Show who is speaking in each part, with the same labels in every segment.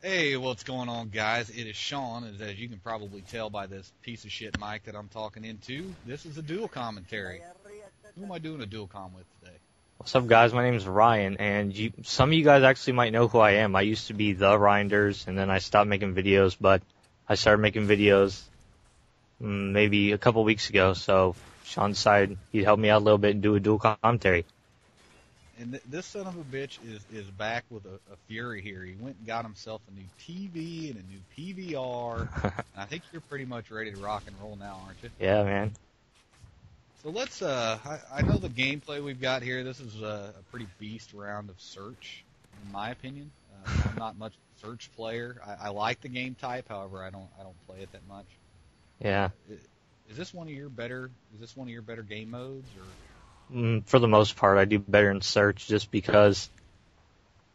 Speaker 1: Hey, what's going on, guys? It is Sean, as you can probably tell by this piece of shit mic that I'm talking into. This is a dual commentary. Who am I doing a dual com with today?
Speaker 2: What's up, guys? My name is Ryan, and some of you guys actually might know who I am. I used to be the Rinders, and then I stopped making videos, but I started making videos maybe a couple weeks ago, so Sean decided he'd help me out a little bit and do a dual commentary.
Speaker 1: And this son of a bitch is back with a fury here. He went and got himself a new TV and a new PVR. And I think you're pretty much ready to rock and roll now, aren't you?
Speaker 2: Yeah, man.
Speaker 1: So let's, I know the gameplay we've got here. This is a pretty beast round of search, in my opinion. I'm not much of a search player. I like the game type, however, I don't play it that much.
Speaker 2: Yeah.
Speaker 1: Is this one of your better game modes, or?
Speaker 2: For the most part, I do better in search just because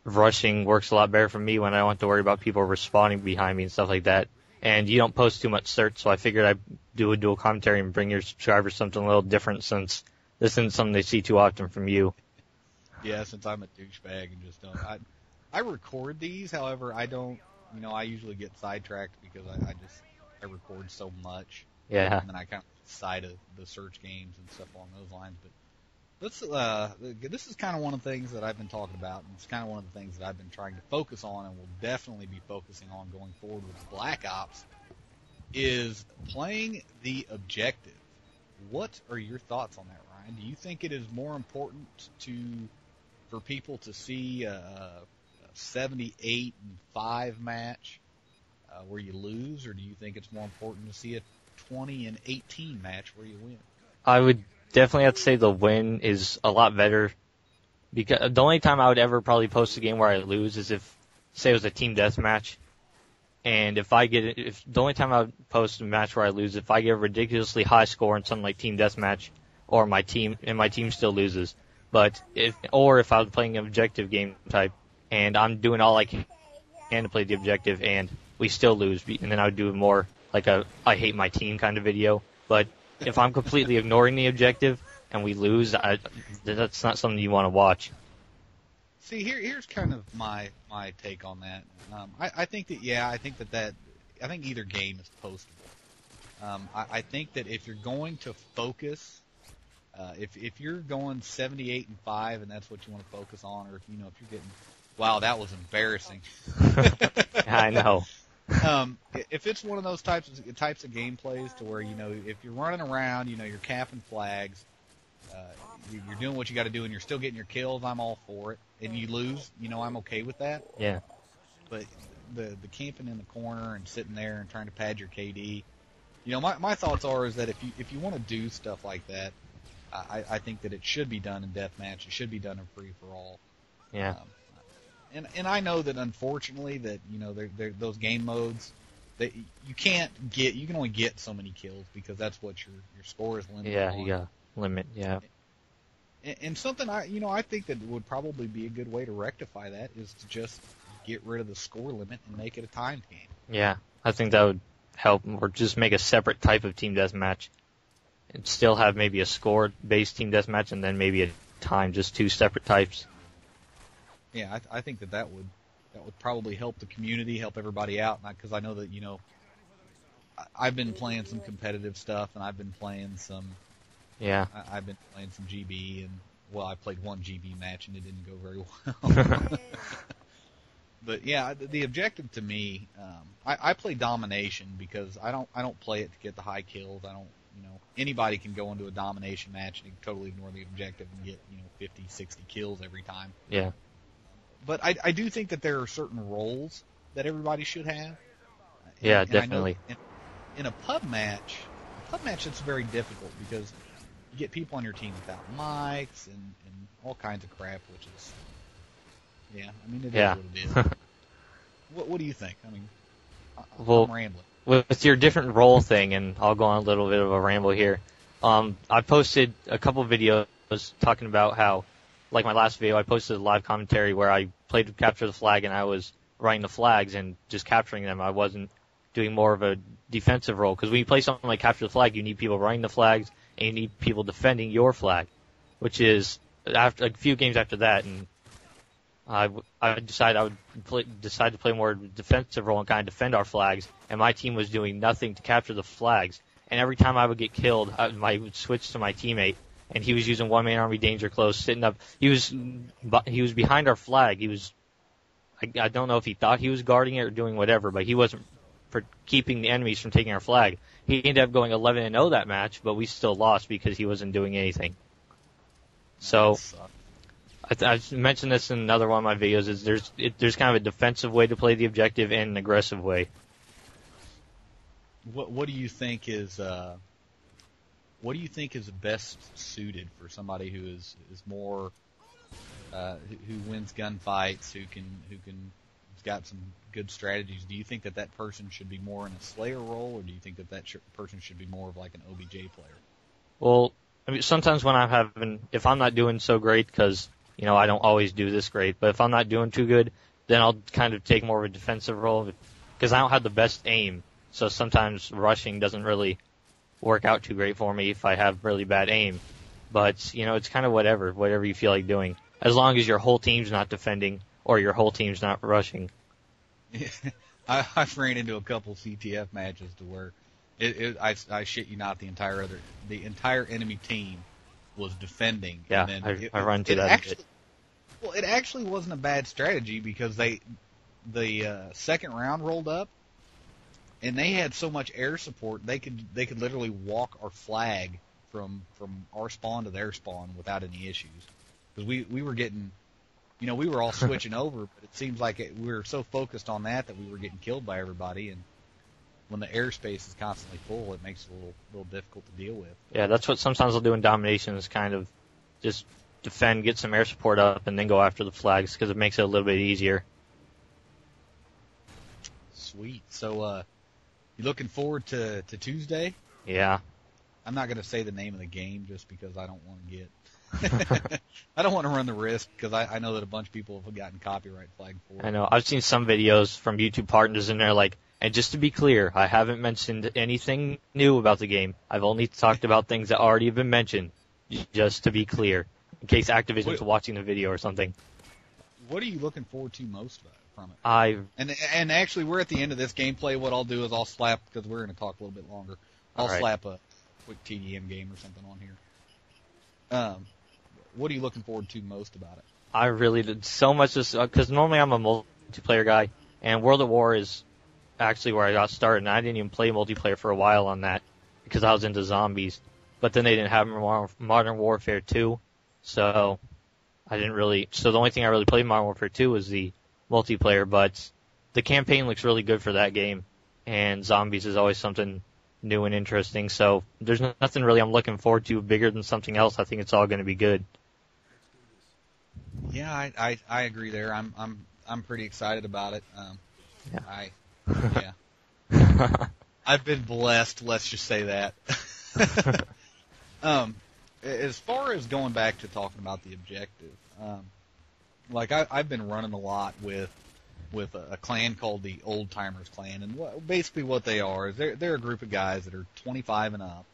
Speaker 2: rushing works a lot better for me when I don't have to worry about people respawning behind me and stuff like that. And you don't post too much search, so I figured I'd do a dual commentary and bring your subscribers something a little different since this isn't something they see too often from you.
Speaker 1: Yeah, since I'm a douchebag and just don't. I record these, however, I don't, I usually get sidetracked because I record so much.
Speaker 2: Yeah.
Speaker 1: And then I kind of side of the search games and stuff along those lines, but this is kind of one of the things that I've been talking about, and it's kind of one of the things that I've been trying to focus on and will definitely be focusing on going forward with Black Ops, is playing the objective. What are your thoughts on that, Ryan? Do you think it is more important for people to see a 78-5 match where you lose, or do you think it's more important to see a 20-18 match where you win?
Speaker 2: I would definitely have to say the win is a lot better, because the only time I would ever probably post a game where I lose is if, say, it was a team deathmatch, and if the only time I would post a match where I lose, if I get a ridiculously high score in something like team deathmatch, or my team still loses. But if I was playing an objective game type, and I'm doing all I can to play the objective, and we still lose, and then I would do more like a I hate my team kind of video. But if I'm completely ignoring the objective and we lose, that's not something you want to watch.
Speaker 1: See, here's kind of my take on that. I think either game is postable. I think that if you're going to focus, if you're going 78-5 and that's what you want to focus on, or if you're getting, wow, that was embarrassing.
Speaker 2: I know.
Speaker 1: If it's one of those types of gameplays to where, if you're running around, you're capping flags, you're doing what you got to do and you're still getting your kills, I'm all for it. And you lose, I'm okay with that.
Speaker 2: Yeah.
Speaker 1: But the camping in the corner and sitting there and trying to pad your KD, my thoughts is that if you want to do stuff like that, I think that it should be done in deathmatch. It should be done in free for all.
Speaker 2: Yeah.
Speaker 1: And I know that unfortunately that those game modes that you can only get so many kills because that's what your score is limited.
Speaker 2: Yeah,
Speaker 1: on.
Speaker 2: you got limit. Yeah.
Speaker 1: And something I think that would probably be a good way to rectify that is to just get rid of the score limit and make it a timed game.
Speaker 2: Yeah, I think that would help, or just make a separate type of team deathmatch and still have maybe a score-based team deathmatch and then maybe a time, just two separate types.
Speaker 1: Yeah, I think that would probably help the community, help everybody out, because I know that I've been playing some competitive stuff and I've been playing some.
Speaker 2: Yeah.
Speaker 1: I've been playing some GB and I played one GB match and it didn't go very well. But yeah, the objective to me, I play domination because I don't play it to get the high kills. I don't. Anybody can go into a domination match and totally ignore the objective and get 50, 60 kills every time.
Speaker 2: Yeah.
Speaker 1: But I do think that there are certain roles that everybody should have.
Speaker 2: Yeah,
Speaker 1: and
Speaker 2: definitely.
Speaker 1: I know in a pub match, it's very difficult because you get people on your team without mics and all kinds of crap, which is, it is what it is. What do you think? I'm rambling.
Speaker 2: With your different role thing, and I'll go on a little bit of a ramble here. I posted a couple videos talking about how, like my last video, I posted a live commentary where I played to capture the flag and I was running the flags and just capturing them. I wasn't doing more of a defensive role, because when you play something like capture the flag, you need people running the flags and you need people defending your flag, which is after a few games after that, and I decided I would decide to play more defensive role and kind of defend our flags, and my team was doing nothing to capture the flags. And every time I would get killed, I would switch to my teammate, and he was using one-man army danger close, sitting up. He was behind our flag. He was, I don't know if he thought he was guarding it or doing whatever, but he wasn't for keeping the enemies from taking our flag. He ended up going 11-0 that match, but we still lost because he wasn't doing anything. So I mentioned this in another one of my videos. Is there's kind of a defensive way to play the objective and an aggressive way.
Speaker 1: What do you think is best suited for somebody who is more who wins gunfights, who's got some good strategies? Do you think that person should be more in a Slayer role, or do you think that person should be more of like an OBJ player?
Speaker 2: Well, I mean, sometimes when if I'm not doing so great, because I don't always do this great, but if I'm not doing too good, then I'll kind of take more of a defensive role because I don't have the best aim. So sometimes rushing doesn't really work out too great for me if I have really bad aim. But, it's kind of whatever you feel like doing. As long as your whole team's not defending or your whole team's not rushing.
Speaker 1: Yeah. I've ran into a couple CTF matches to where I shit you not, the entire enemy team was defending.
Speaker 2: Yeah,
Speaker 1: and then
Speaker 2: I run to that
Speaker 1: actually,
Speaker 2: a bit.
Speaker 1: Well, it actually wasn't a bad strategy because the second round rolled up, and they had so much air support they could literally walk our flag from our spawn to their spawn without any issues. Because we were getting, we were all switching over, but it seems like we were so focused on that we were getting killed by everybody. And when the airspace is constantly full, it makes it a little difficult to deal with.
Speaker 2: Yeah, that's what sometimes I'll do in domination is kind of just defend, get some air support up, and then go after the flags because it makes it a little bit easier.
Speaker 1: Sweet. So, you looking forward to Tuesday?
Speaker 2: Yeah.
Speaker 1: I'm not going to say the name of the game just because I don't want to get... I don't want to run the risk because I know that a bunch of people have gotten copyright flagged for it.
Speaker 2: I know. I've seen some videos from YouTube partners and they're like, and just to be clear, I haven't mentioned anything new about the game. I've only talked about things that already have been mentioned, just to be clear, in case Activision's watching the video or something.
Speaker 1: What are you looking forward to most from it? And actually, we're at the end of this gameplay. What I'll do is I'll slap, because we're going to talk a little bit longer, I'll slap a quick TDM game or something on here. What are you looking forward to most about it?
Speaker 2: I really did so much, because normally I'm a multiplayer guy, and World at War is actually where I got started, and I didn't even play multiplayer for a while on that because I was into zombies. But then they didn't have Modern Warfare 2, so I didn't really. So the only thing I really played in Modern Warfare 2 was the multiplayer. But the campaign looks really good for that game, and zombies is always something new and interesting. So there's nothing really I'm looking forward to bigger than something else. I think it's all going to be good.
Speaker 1: Yeah, I agree there. I'm pretty excited about it.
Speaker 2: Yeah.
Speaker 1: Yeah. I've been blessed, let's just say that. As far as going back to talking about the objective, I've been running a lot with a clan called the Old Timers Clan, and basically what they are is they're a group of guys that are 25 and up,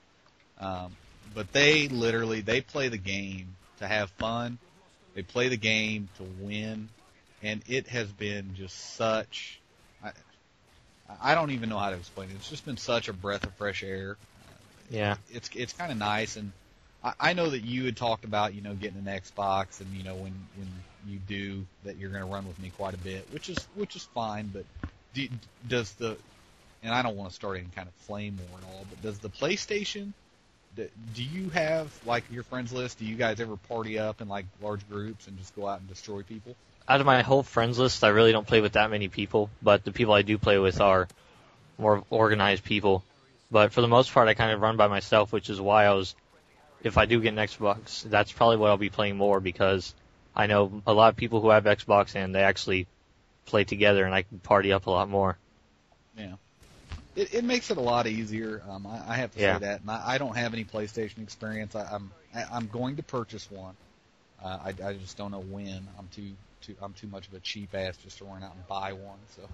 Speaker 1: but they play the game to have fun. They play the game to win, and it has been just such. I don't even know how to explain it. It's just been such a breath of fresh air.
Speaker 2: Yeah.
Speaker 1: It's kind of nice, and I know that you had talked about, getting an Xbox, and, when you do, that you're going to run with me quite a bit, which is fine, but and I don't want to start any kind of flame war at all, but does the PlayStation, do you have, your friends list, do you guys ever party up in, large groups and just go out and destroy people?
Speaker 2: Out of my whole friends list, I really don't play with that many people, but the people I do play with are more organized people. But for the most part, I kind of run by myself, which is why if I do get an Xbox, that's probably what I'll be playing more, because I know a lot of people who have Xbox and they actually play together, and I can party up a lot more.
Speaker 1: Yeah. It makes it a lot easier. I have to say that. And I don't have any PlayStation experience. I'm going to purchase one. I just don't know when. I'm too much of a cheap ass just to run out and buy one. So,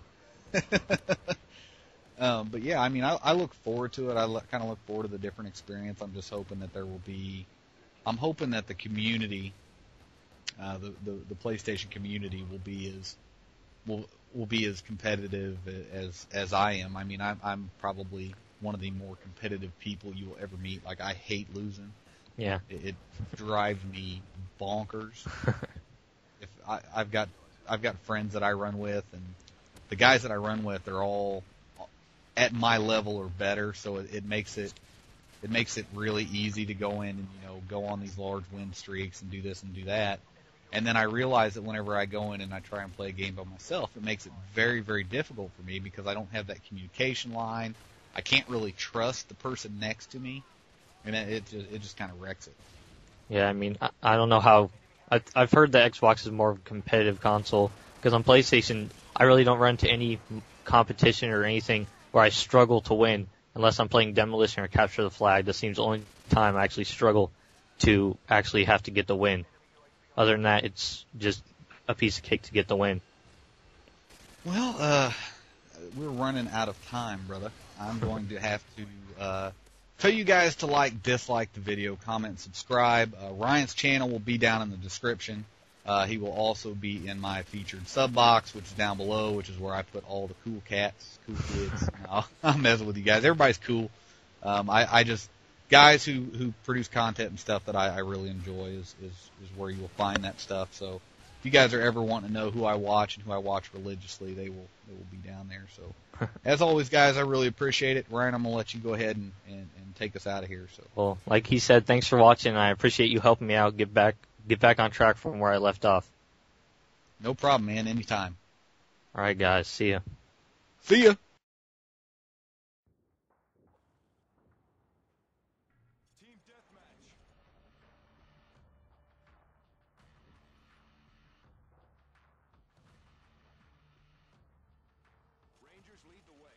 Speaker 1: but yeah, I mean, I look forward to it. I kind of look forward to the different experience. I'm just hoping that I'm hoping that the community the PlayStation community will be as competitive as I am. I mean, I'm probably one of the more competitive people you will ever meet. Like, I hate losing.
Speaker 2: Yeah.
Speaker 1: It drives me bonkers. If I've got friends that I run with, and the guys that I run with are all at my level or better, so it makes it really easy to go in and go on these large win streaks and do this and do that. And then I realize that whenever I go in and I try and play a game by myself, it makes it very, very difficult for me because I don't have that communication line. I can't really trust the person next to me, and it just kind of wrecks it.
Speaker 2: Yeah, I mean, I don't know how. I've heard that Xbox is more of a competitive console because on PlayStation, I really don't run into any competition or anything where I struggle to win unless I'm playing Demolition or Capture the Flag. That seems the only time I actually struggle to actually have to get the win. Other than that, it's just a piece of cake to get the win.
Speaker 1: Well, we're running out of time, brother. I'm going to have to tell you guys to like, dislike the video, comment, subscribe. Ryan's channel will be down in the description. He will also be in my featured sub box, which is down below, which is where I put all the cool cats, cool kids. No, I'm messing with you guys. Everybody's cool. I just guys who produce content and stuff that I really enjoy is where you will find that stuff. So if you guys are ever wanting to know who I watch and who I watch religiously, they will be down there. So as always, guys, I really appreciate it. Ryan, I'm gonna let you go ahead and take us out of here. So,
Speaker 2: well, like he said, thanks for watching. I appreciate you helping me out get back on track from where I left off.
Speaker 1: No problem, man. Anytime.
Speaker 2: All right, guys. See ya.
Speaker 1: See ya.
Speaker 3: Team deathmatch. Rangers lead the way.